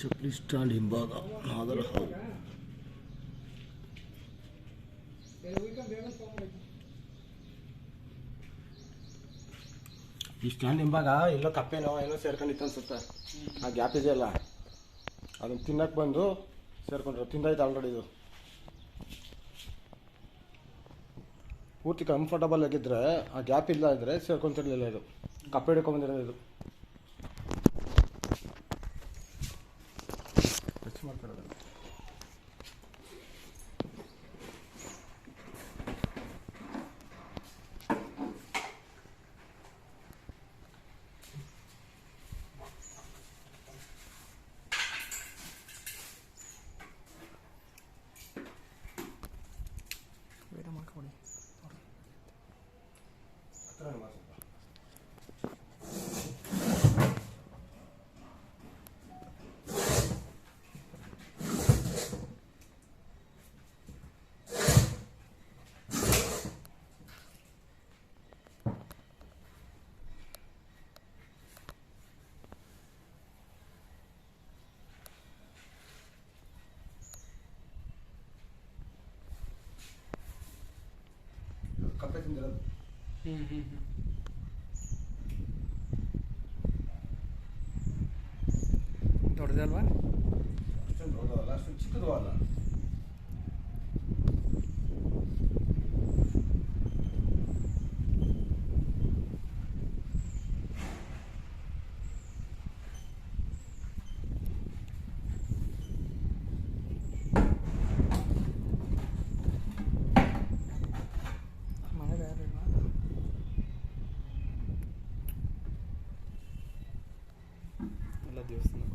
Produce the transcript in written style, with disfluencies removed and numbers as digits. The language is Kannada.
ಚಪ್ಪಲಿ ಸ್ಟ್ಯಾಂಡ್ ಹಿಂಭಾಗ ನಾಗರ ಹಾವು. ಈ ಸ್ಟ್ಯಾಂಡ್ ಹಿಂಭಾಗ ಎಲ್ಲೋ ಕಪ್ಪೆನೋ ಏನೋ ಸೇರ್ಕೊಂಡಿತ್ತು ಅನ್ಸುತ್ತೆ. ಆ ಗ್ಯಾಪ್ ಇದೆಯಲ್ಲ ಅದನ್ನು ತಿನ್ನಕ್ಕೆ ಬಂದು ಸೇರ್ಕೊಂಡ್ರು. ತಿಂದಾಯ್ತು ಆಲ್ರೆಡಿ. ಇದು ಪೂರ್ತಿ ಕಂಫರ್ಟಬಲ್ ಆಗಿದ್ದರೆ ಆ ಗ್ಯಾಪ್ ಇಲ್ಲ ಇದ್ದರೆ ಸೇರ್ಕೊಂತಿರ್ಲಿಲ್ಲ. ಇದು ಕಪ್ಪೆ ಹಿಡ್ಕೊಂಬಂದಿರೋದು. ಇದು ಟಚ್ ಮಾಡ್ತಿರೋದು. ಮಾಡ್ಕೊಡಿ ಕಪ್ಪೆ ತಿಂದಿರೋದು. ದೊಡ್ಡದಲ್ವಾ? ಅಷ್ಟೊಂದು ದೊಡ್ಡದಲ್ಲ, ಅಷ್ಟೊಂದು ಚಿಕ್ಕದು ಅಲ್ಲ. ಎಲ್ಲ ದೇವಸ್ಥಾನ